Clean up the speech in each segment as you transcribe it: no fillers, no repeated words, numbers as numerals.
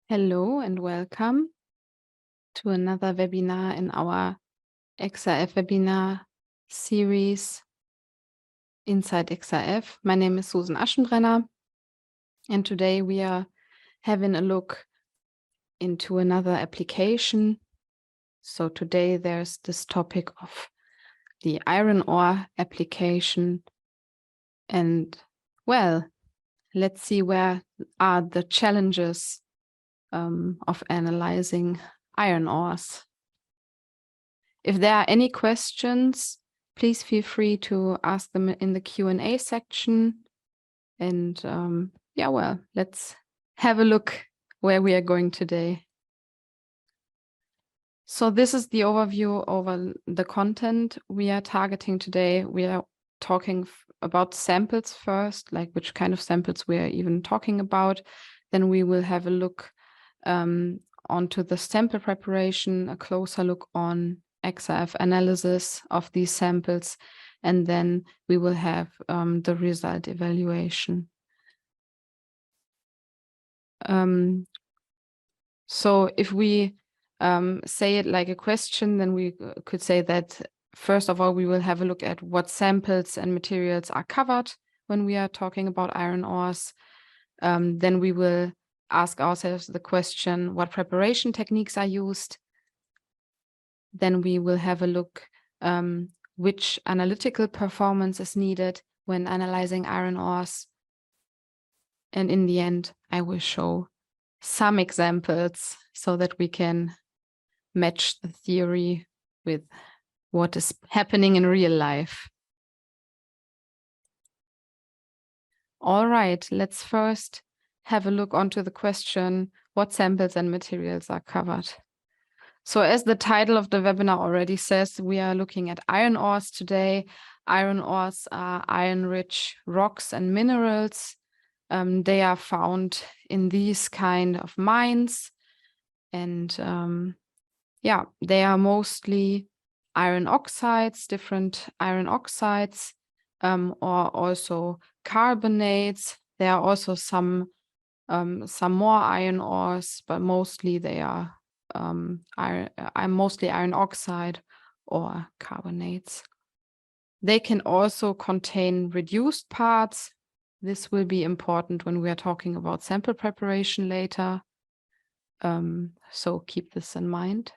Hello and welcome to another webinar in our XRF webinar series Inside XRF. My name is Susan Aschenbrenner, and today we are having a look into another application. So today there's this topic of the iron ore application, and well, let's see where are the challenges of analyzing iron ores. If there are any questions, please feel free to ask them in the Q&A section. And yeah, well, let's have a look where we are going today. So this is the overview over the content we are targeting today. We are talking about samples first, like which kind of samples we are even talking about. Then we will have a look onto the sample preparation, a closer look on XRF analysis of these samples, and then we will have the result evaluation. So if we say it like a question, then we could say that first of all, we will have a look at what samples and materials are covered when we are talking about iron ores. Then we will ask ourselves the question, what preparation techniques are used? Then we will have a look which analytical performance is needed when analyzing iron ores. And in the end, I will show some examples so that we can match the theory with what is happening in real life. All right, let's first have a look onto the question, what samples and materials are covered? So as the title of the webinar already says, we are looking at iron ores today. Iron ores are iron-rich rocks and minerals. They are found in these kind of mines. And yeah, they are mostly iron oxides, different iron oxides, or also carbonates. There are also some more iron ores, but mostly they are mostly iron oxide or carbonates. They can also contain reduced parts. This will be important when we are talking about sample preparation later. So keep this in mind.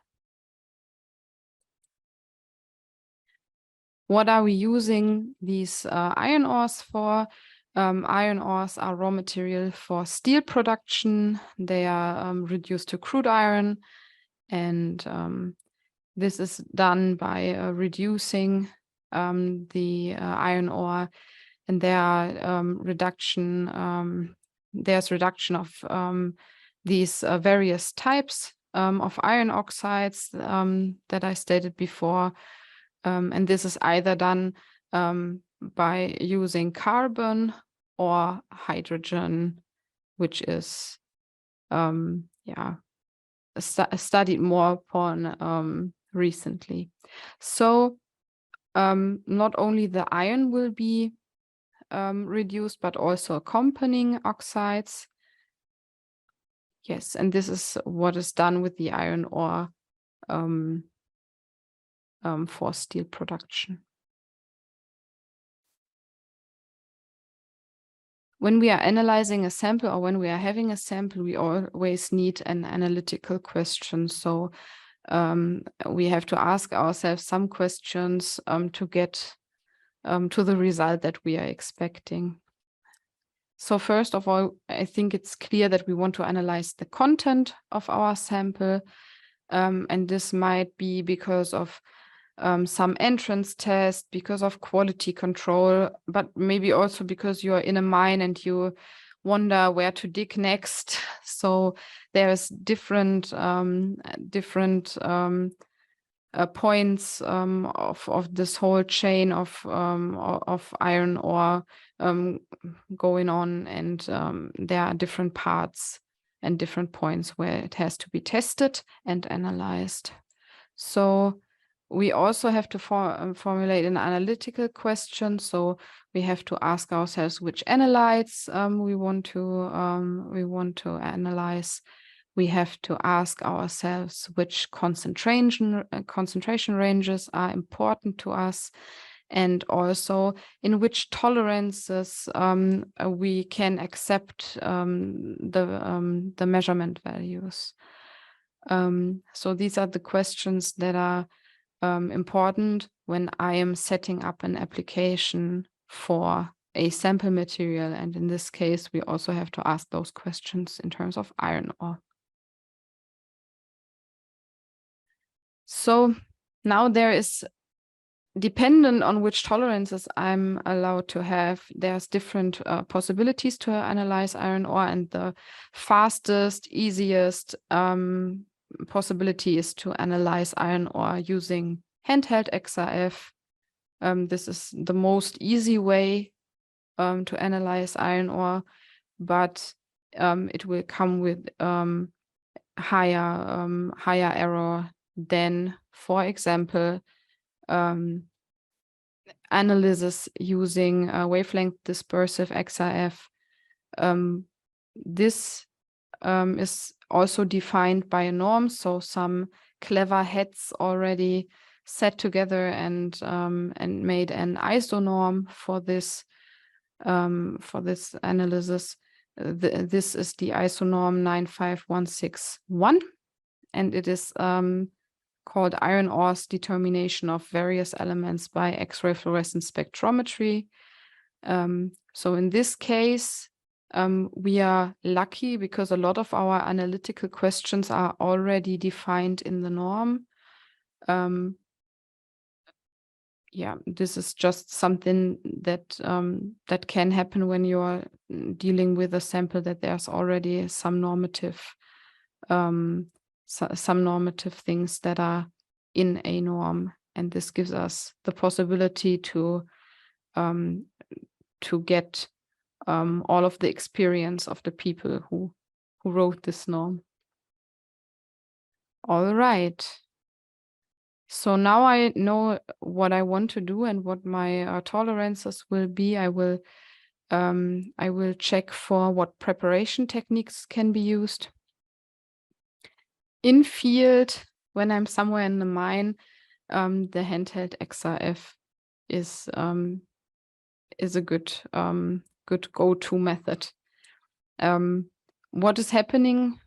What are we using these iron ores for? Iron ores are raw material for steel production. They are reduced to crude iron, and this is done by reducing the iron ore, and there are there's reduction of these various types of iron oxides that I stated before. And this is either done by using carbon or hydrogen, which is studied more upon recently. So not only the iron will be reduced, but also accompanying oxides. Yes, and this is what is done with the iron ore for steel production. When we are analyzing a sample or when we are having a sample, we always need an analytical question. So we have to ask ourselves some questions to get to the result that we are expecting. So first of all, I think it's clear that we want to analyze the content of our sample. And this might be because of some entrance test, because of quality control, but maybe also because you're in a mine and you wonder where to dig next. So there's different points of this whole chain of iron ore going on, and there are different parts and different points where it has to be tested and analyzed. So we also have to formulate an analytical question. So we have to ask ourselves which analytes we want to analyze. we have to ask ourselves which concentration ranges are important to us, and also in which tolerances we can accept the measurement values. So these are the questions that are important when I am setting up an application for a sample material. And in this case, we also have to ask those questions in terms of iron ore. So now there is, dependent on which tolerances I'm allowed to have, there's different possibilities to analyze iron ore, and the fastest, easiest possibility is to analyze iron ore using Handheld XRF. This is the most easy way to analyze iron ore, but it will come with higher error than, for example, analysis using wavelength dispersive XRF. This is also defined by a norm, so some clever heads already set together and made an ISO norm for this analysis. This is the ISO norm 95161, and it is called iron ore's determination of various elements by X-ray fluorescence spectrometry. So in this case, we are lucky because a lot of our analytical questions are already defined in the norm. Yeah, this is just something that that can happen when you're dealing with a sample, that there's already some normative things that are in a norm, and this gives us the possibility to get all of the experience of the people who wrote this norm. All right. So now I know what I want to do and what my tolerances will be. I will check for what preparation techniques can be used. In field, when I'm somewhere in the mine, the Handheld XRF is a good go-to method. What is happening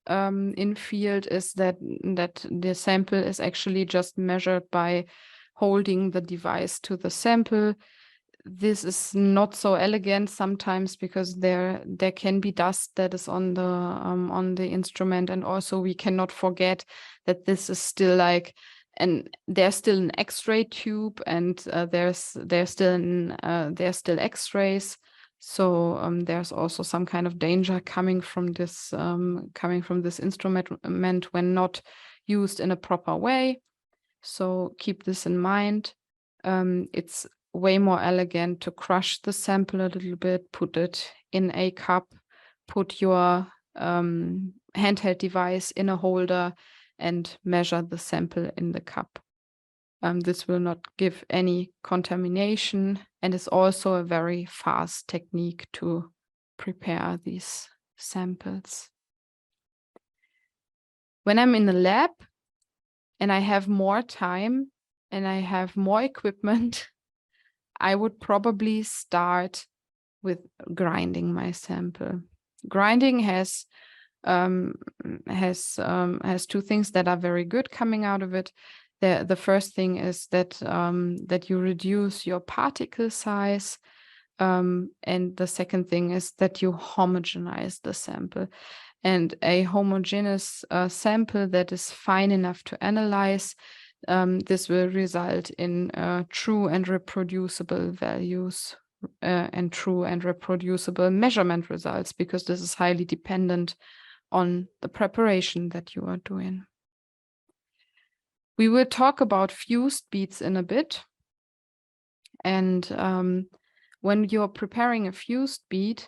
in field is that the sample is actually just measured by holding the device to the sample. This is not so elegant sometimes because there can be dust that is on the instrument, and also we cannot forget that this is still like, and there's still an X-ray tube, and there's still X-rays. So there's also some kind of danger coming from this instrument when not used in a proper way. So keep this in mind. It's way more elegant to crush the sample a little bit, put it in a cup, put your handheld device in a holder, and measure the sample in the cup. This will not give any contamination, and is also a very fast technique to prepare these samples. When I'm in the lab and I have more time and I have more equipment, I would probably start with grinding my sample. Grinding has two things that are very good coming out of it. The first thing is that you reduce your particle size, and the second thing is that you homogenize the sample. And a homogeneous sample that is fine enough to analyze, this will result in true and reproducible values and true and reproducible measurement results, because this is highly dependent on the preparation that you are doing. We will talk about fused beads in a bit. And when you're preparing a fused bead,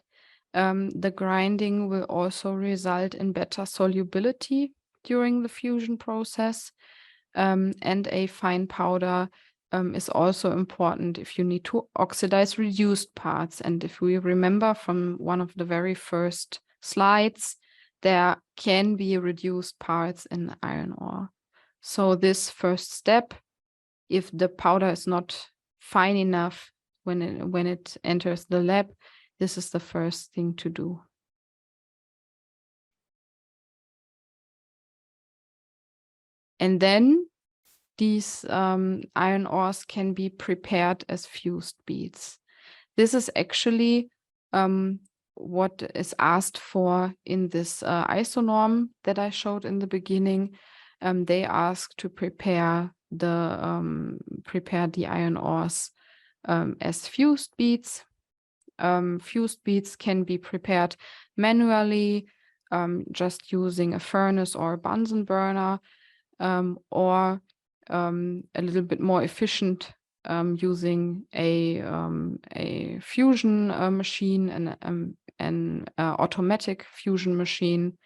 the grinding will also result in better solubility during the fusion process. And a fine powder is also important if you need to oxidize reduced parts. And if we remember from one of the very first slides, there can be reduced parts in iron ore. So this first step, if the powder is not fine enough when it enters the lab, this is the first thing to do. And then these iron ores can be prepared as fused beads. This is actually what is asked for in this ISO norm that I showed in the beginning. They ask to prepare the iron ores as fused beads. Fused beads can be prepared manually, just using a furnace or a Bunsen burner, or a little bit more efficient using a fusion machine and an automatic fusion machine.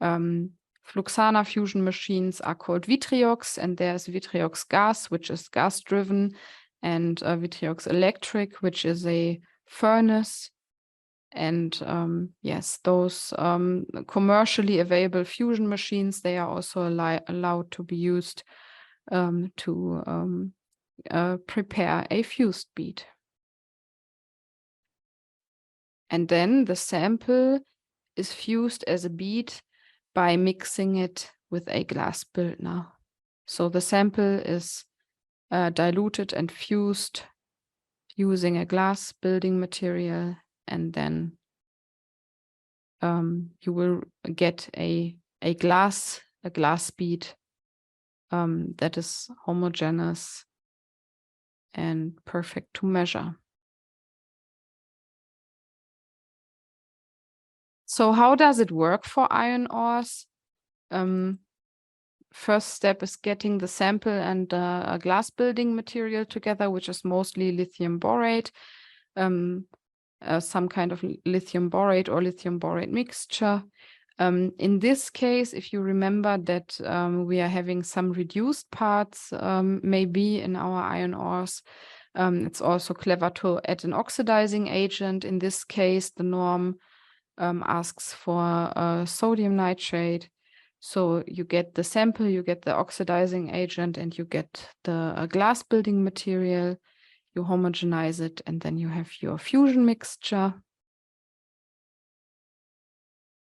FLUXANA fusion machines are called Vitriox, and there's Vitriox gas, which is gas-driven, and Vitriox electric, which is a furnace. And yes, those commercially available fusion machines, they are also allowed to be used to prepare a fused bead. And then the sample is fused as a bead by mixing it with a glass Bildner. So the sample is diluted and fused using a glass building material, and then you will get a glass bead that is homogeneous and perfect to measure. So how does it work for iron ores? First step is getting the sample and a glass building material together, which is mostly lithium borate, some kind of lithium borate or lithium borate mixture. In this case, if you remember that we are having some reduced parts maybe in our iron ores, it's also clever to add an oxidizing agent. In this case, the norm asks for sodium nitrate. So you get the sample, you get the oxidizing agent, and you get the glass building material. You homogenize it, and then you have your fusion mixture.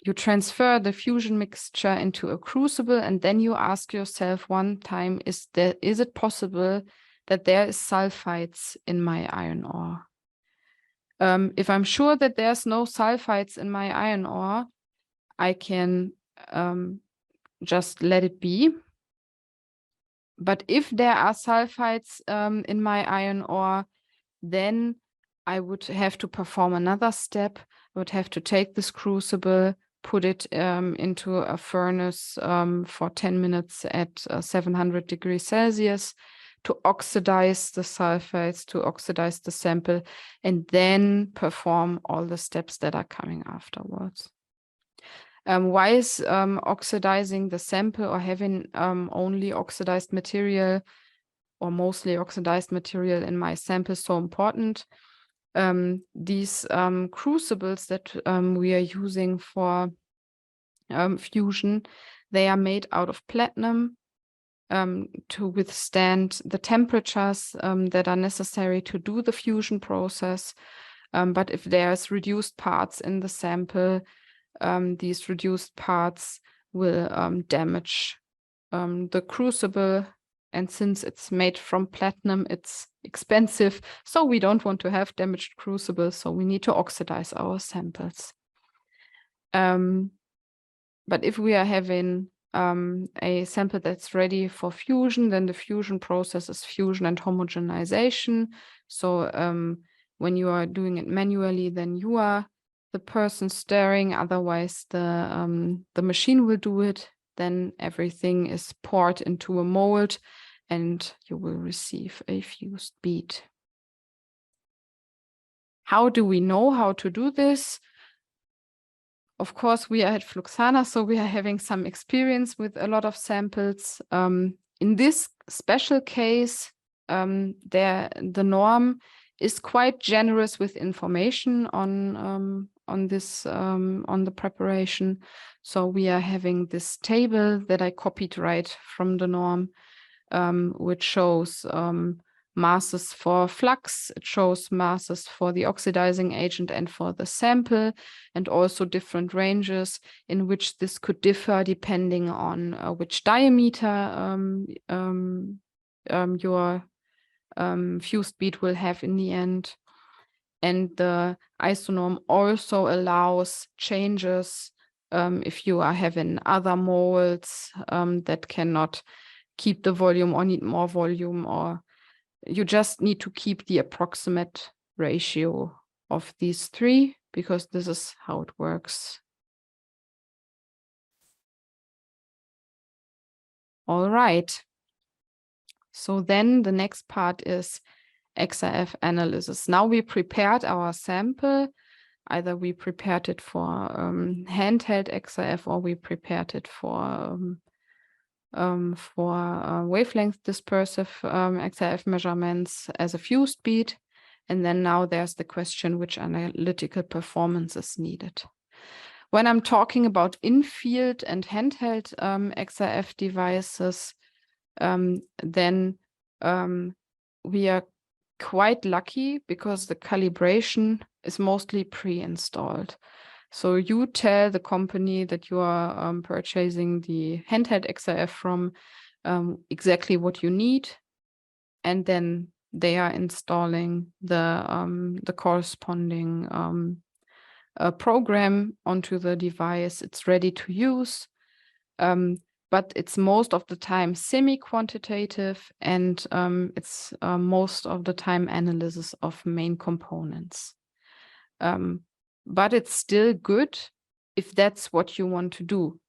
You transfer the fusion mixture into a crucible, and then you ask yourself one time, is it possible that there is sulfides in my iron ore? If I'm sure that there's no sulfides in my iron ore, I can just let it be. But if there are sulfides in my iron ore, then I would have to perform another step. I would have to take this crucible, put it into a furnace for 10 minutes at 700 degrees Celsius to oxidize the sulfides, to oxidize the sample, and then perform all the steps that are coming afterwards. Why is oxidizing the sample or having only oxidized material or mostly oxidized material in my sample so important? These crucibles that we are using for fusion, they are made out of platinum to withstand the temperatures that are necessary to do the fusion process. But if there's reduced parts in the sample, these reduced parts will damage the crucible. And since it's made from platinum, it's expensive. So we don't want to have damaged crucibles. So we need to oxidize our samples. But if we are having a sample that's ready for fusion, then the fusion process is fusion and homogenization. So when you are doing it manually, then you are the person stirring. Otherwise, the machine will do it. Then everything is poured into a mold, and you will receive a fused bead. How do we know how to do this? Of course, we are at FLUXANA, so we are having some experience with a lot of samples. In this special case, the norm is quite generous with information on on the preparation. So we are having this table that I copied right from the norm, which shows masses for flux. It shows masses for the oxidizing agent and for the sample, and also different ranges in which this could differ depending on which diameter your fused bead will have in the end. And the isonorm also allows changes if you are having other molds that cannot keep the volume or need more volume, or you just need to keep the approximate ratio of these three, because this is how it works. All right. So then the next part is XRF analysis. Now we prepared our sample. Either we prepared it for handheld XRF, or we prepared it for wavelength dispersive XRF measurements as a fused bead. And then now there's the question, which analytical performance is needed. When I'm talking about in-field and handheld XRF devices, then we are quite lucky because the calibration is mostly pre-installed. So you tell the company that you are purchasing the handheld XRF from exactly what you need, and then they are installing the corresponding program onto the device. It's ready to use, but it's most of the time semi-quantitative, and it's most of the time analysis of main components. But it's still good if that's what you want to do.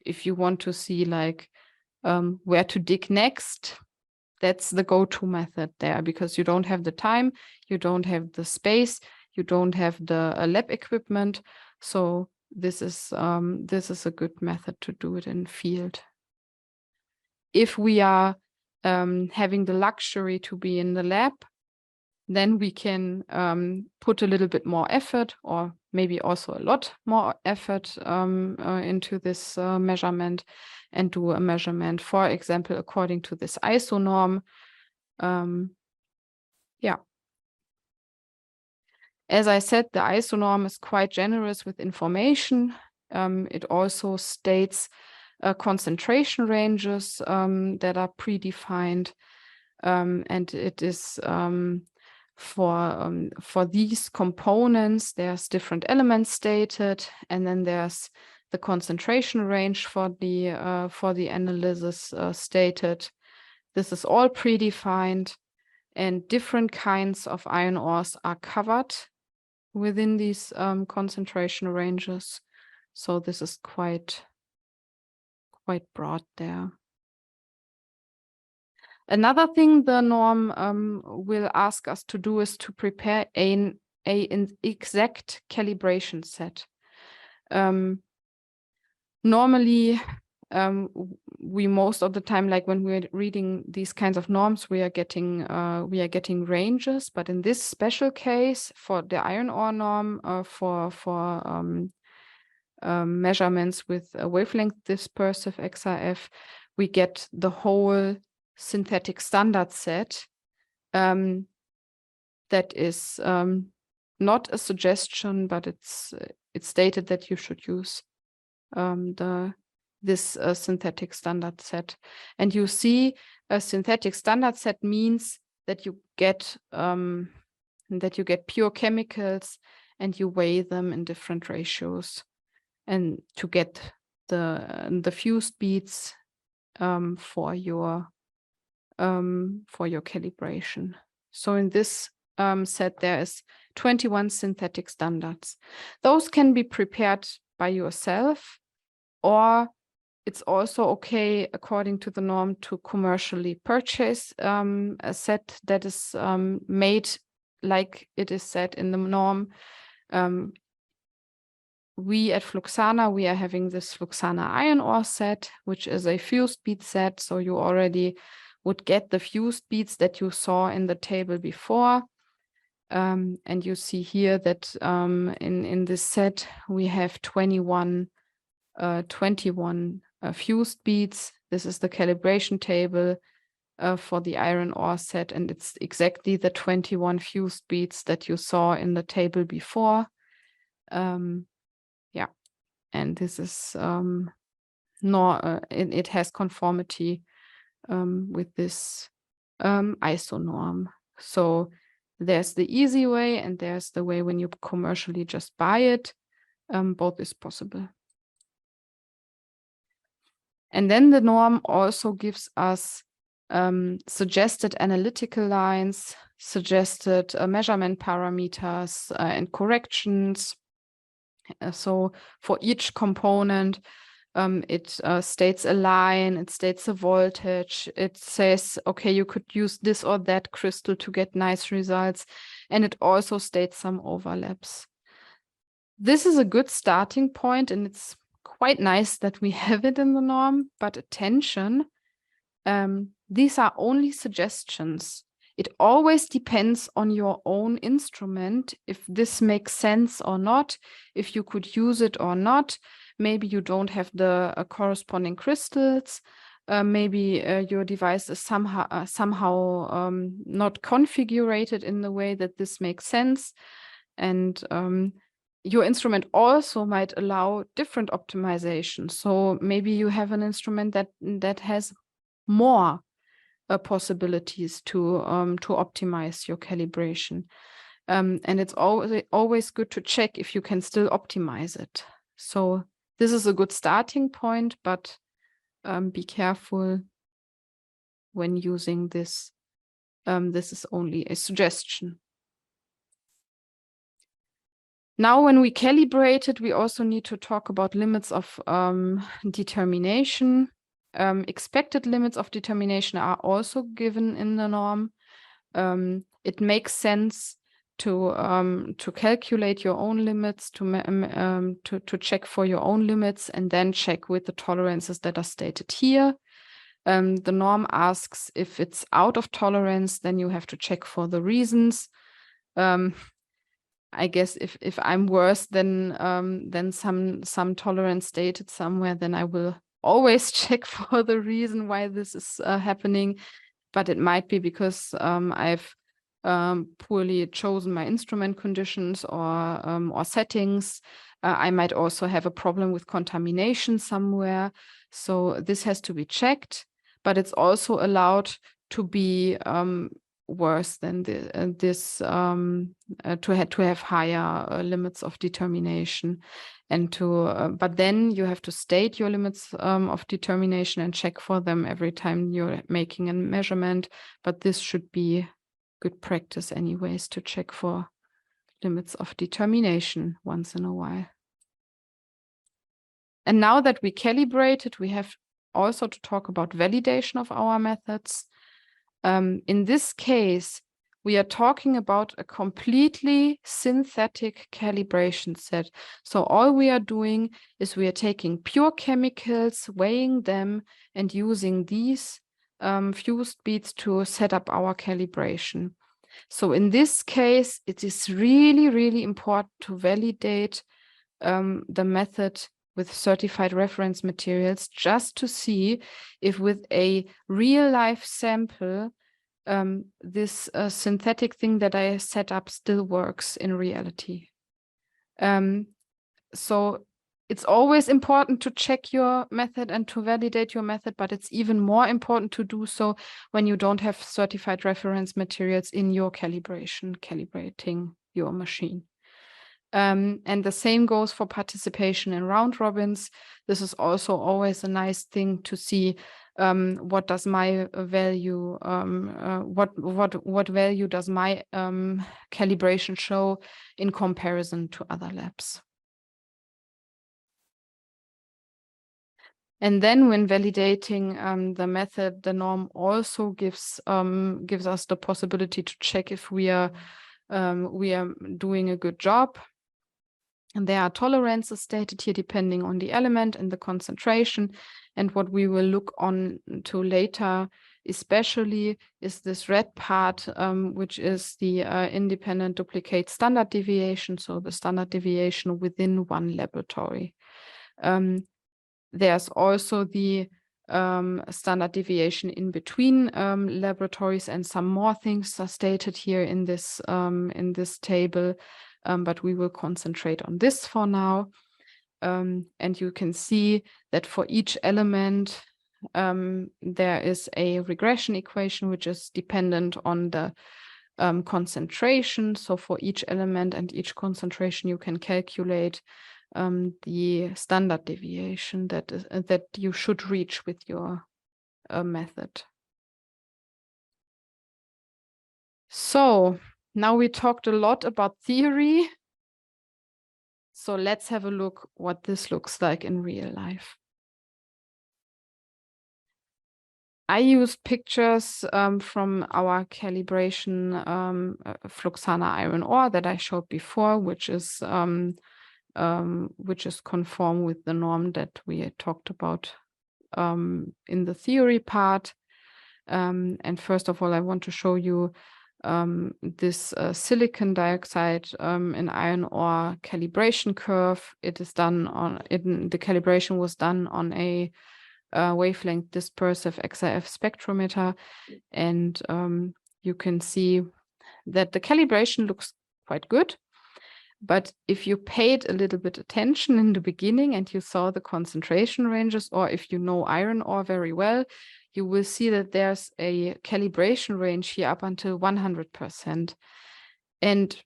If you want to see like where to dig next, that's the go-to method there, because you don't have the time, you don't have the space, you don't have the lab equipment. So this is a good method to do it in field. If we are having the luxury to be in the lab, then we can put a little bit more effort, or maybe also a lot more effort into this measurement, and do a measurement, for example, according to this ISO norm. Yeah. As I said, the ISO norm is quite generous with information. It also states concentration ranges that are predefined, and it is for these components, there's different elements stated, and then there's the concentration range for the analysis stated. This is all predefined, and different kinds of iron ores are covered within these concentration ranges. So this is quite broad there. Another thing the norm will ask us to do is to prepare an exact calibration set. Normally, we most of the time, like when we're reading these kinds of norms, we are getting ranges. But in this special case, for the iron ore norm, for measurements with a wavelength dispersive XRF, we get the whole synthetic standard set. That is not a suggestion, but it's stated that you should use this synthetic standard set. And you see, a synthetic standard set means that you get pure chemicals, and you weigh them in different ratios, and to get the fused beads for your calibration. So in this set, there is 21 synthetic standards. Those can be prepared by yourself, or it's also okay, according to the norm, to commercially purchase a set that is made like it is said in the norm. We at FLUXANA, we are having this FLUXANA iron ore set, which is a fused bead set. So you already would get the fused beads that you saw in the table before. And you see here that in this set, we have 21 fused beads. This is the calibration table for the iron ore set, and it's exactly the 21 fused beads that you saw in the table before. Yeah, and this is it has conformity with this ISO norm. So there's the easy way and there's the way when you commercially just buy it. Both is possible. And then the norm also gives us suggested analytical lines, suggested measurement parameters and corrections. So for each component, it states a line, it states a voltage, it says, okay, you could use this or that crystal to get nice results, and it also states some overlaps. This is a good starting point, and it's quite nice that we have it in the norm, but attention, these are only suggestions. It always depends on your own instrument, if this makes sense or not, if you could use it or not. Maybe you don't have the corresponding crystals. Maybe your device is somehow not configured in the way that this makes sense. And your instrument also might allow different optimization. So maybe you have an instrument that has more possibilities to optimize your calibration. And it's always good to check if you can still optimize it. So this is a good starting point, but be careful when using this. This is only a suggestion. Now, when we calibrate it, we also need to talk about limits of determination. Expected limits of determination are also given in the norm. It makes sense to calculate your own limits, to check for your own limits, and then check with the tolerances that are stated here. The norm asks if it's out of tolerance, then you have to check for the reasons. I guess if I'm worse than some tolerance stated somewhere, then I will always check for the reason why this is happening. But it might be because I've poorly chosen my instrument conditions or settings. I might also have a problem with contamination somewhere. So this has to be checked, but it's also allowed to be worse than this to have higher limits of determination, and but then you have to state your limits of determination and check for them every time you're making a measurement. But this should be good practice anyways, to check for limits of determination once in a while. And now that we calibrated, we have also to talk about validation of our methods. In this case, we are talking about a completely synthetic calibration set. So all we are doing is we are taking pure chemicals, weighing them, and using these fused beads to set up our calibration. So in this case, it is really, really important to validate the method with certified reference materials, just to see if with a real life sample, this synthetic thing that I set up still works in reality. So it's always important to check your method and to validate your method, but it's even more important to do so when you don't have certified reference materials in your calibrating your machine. And the same goes for participation in round robins. This is also always a nice thing to see. What does my value, what value does my calibration show in comparison to other labs? And then when validating the method, the norm also gives us the possibility to check if we are doing a good job. There are tolerances stated here depending on the element and the concentration. And what we will look on to later especially is this red part, which is the independent duplicate standard deviation, so the standard deviation within one laboratory. There's also the standard deviation in between laboratories, and some more things are stated here in this table, but we will concentrate on this for now. And you can see that for each element, there is a regression equation which is dependent on the concentration. So for each element and each concentration, you can calculate the standard deviation that you should reach with your method. So now we talked a lot about theory. So let's have a look what this looks like in real life. I used pictures from our calibration FLUXANA iron ore that I showed before, which is conform with the norm that we talked about in the theory part. And first of all, I want to show you this silicon dioxide in iron ore calibration curve. It is done on the calibration was done on a wavelength dispersive XRF spectrometer, and you can see that the calibration looks quite good. But if you paid a little bit attention in the beginning and you saw the concentration ranges, or if you know iron ore very well, you will see that there's a calibration range here up until 100%. And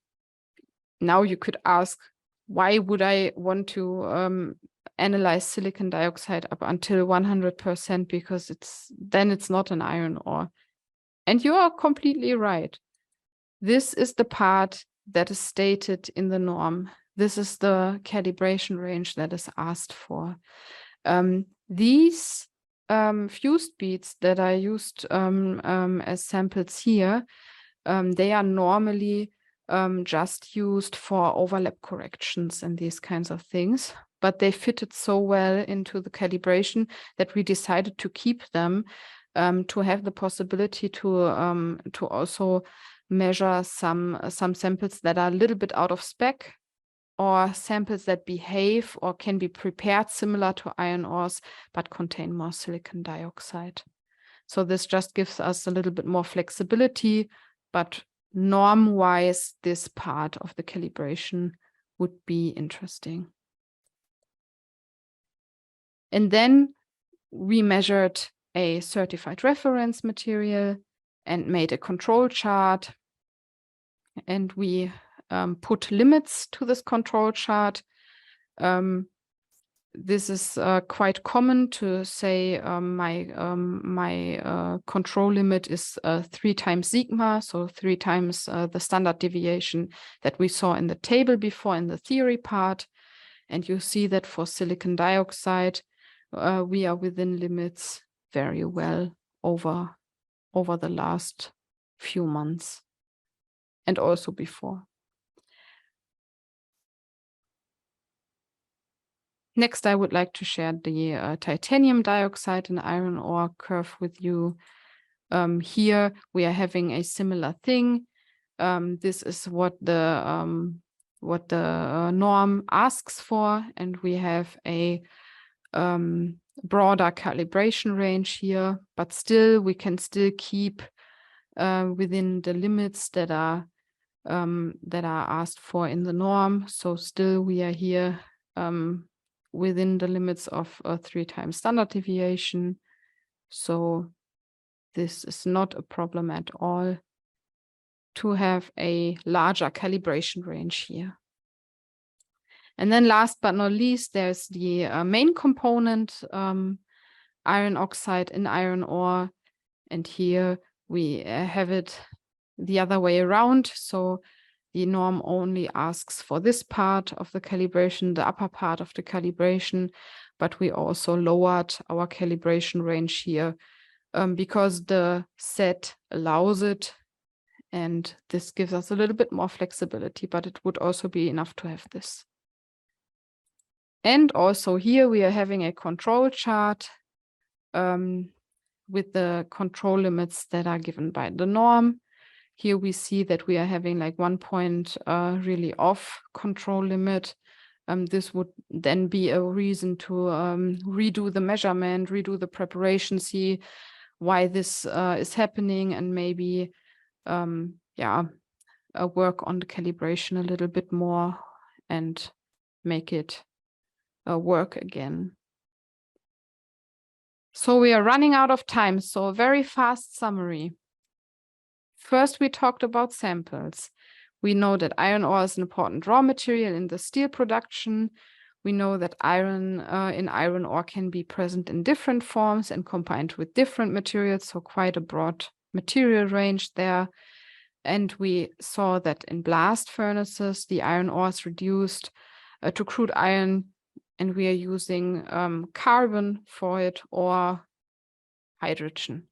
now you could ask, why would I want to analyze silicon dioxide up until 100%? Because then it's not an iron ore. And you are completely right. This is the part that is stated in the norm. This is the calibration range that is asked for. These fused beads that I used as samples here, they are normally just used for overlap corrections and these kinds of things, but they fitted so well into the calibration that we decided to keep them to have the possibility to also measure some samples that are a little bit out of spec, or samples that behave or can be prepared similar to iron ores but contain more silicon dioxide. So this just gives us a little bit more flexibility, but norm-wise, this part of the calibration would be interesting. And then we measured a certified reference material and made a control chart. And we put limits to this control chart. This is quite common to say my control limit is 3 times sigma, so 3 times the standard deviation that we saw in the table before in the theory part. And you see that for silicon dioxide, we are within limits very well over the last few months and also before. Next, I would like to share the titanium dioxide and iron ore curve with you. Here we are having a similar thing. This is what the norm asks for, and we have a broader calibration range here, but still we can still keep within the limits that are asked for in the norm. So still we are here within the limits of 3 times standard deviation. So this is not a problem at all to have a larger calibration range here. And then last but not least, there's the main component, iron oxide in iron ore. And here we have it the other way around. So the norm only asks for this part of the calibration, the upper part of the calibration, but we also lowered our calibration range here because the set allows it. And this gives us a little bit more flexibility, but it would also be enough to have this. And also here we are having a control chart with the control limits that are given by the norm. Here we see that we are having like 1 point really off control limit. This would then be a reason to redo the measurement, redo the preparation, see why this is happening, and maybe work on the calibration a little bit more and make it work again. So we are running out of time, so a very fast summary. First, we talked about samples. We know that iron ore is an important raw material in the steel production. We know that iron in iron ore can be present in different forms and combined with different materials, so quite a broad material range there. And we saw that in blast furnaces, the iron ore is reduced to crude iron, and we are using carbon for it or hydrogen.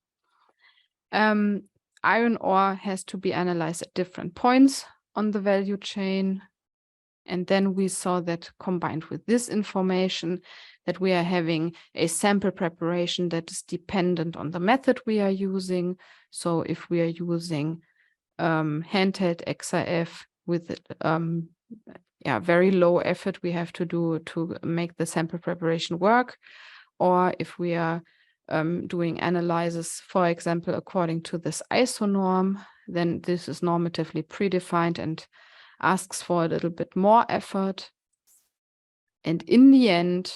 Iron ore has to be analyzed at different points on the value chain. And then we saw that combined with this information, that we are having a sample preparation that is dependent on the method we are using. So if we are using Handheld XRF with very low effort we have to do to make the sample preparation work, or if we are doing analysis, for example, according to this ISO norm, then this is normatively predefined and asks for a little bit more effort. And in the end,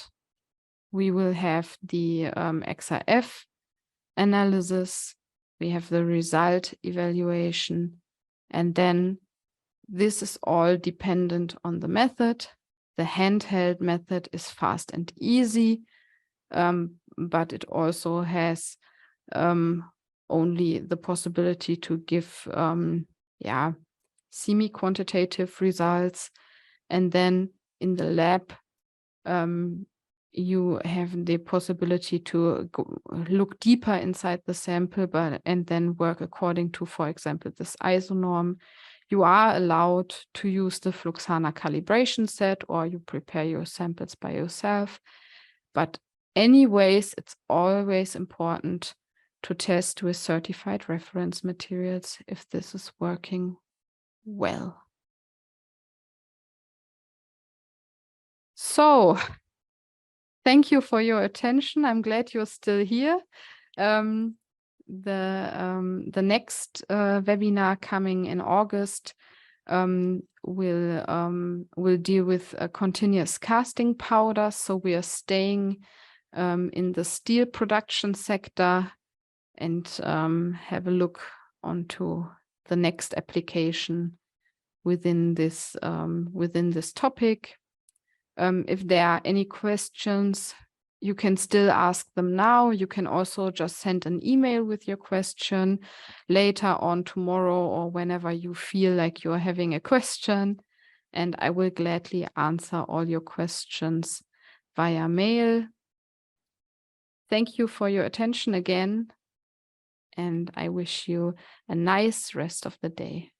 we will have the XRF analysis, we have the result evaluation, and then this is all dependent on the method. The handheld method is fast and easy, but it also has only the possibility to give semi-quantitative results. And then in the lab, you have the possibility to look deeper inside the sample, and then work according to, for example, this ISO norm. You are allowed to use the FLUXANA calibration set, or you prepare your samples by yourself. But anyways, it's always important to test with certified reference materials if this is working well. So thank you for your attention. I'm glad you're still here. The next webinar coming in August will deal with continuous casting powder. So we are staying in the steel production sector and have a look onto the next application within this topic. If there are any questions, you can still ask them now. You can also just send an email with your question later on tomorrow or whenever you feel like you're having a question, and I will gladly answer all your questions via mail. Thank you for your attention again, and I wish you a nice rest of the day.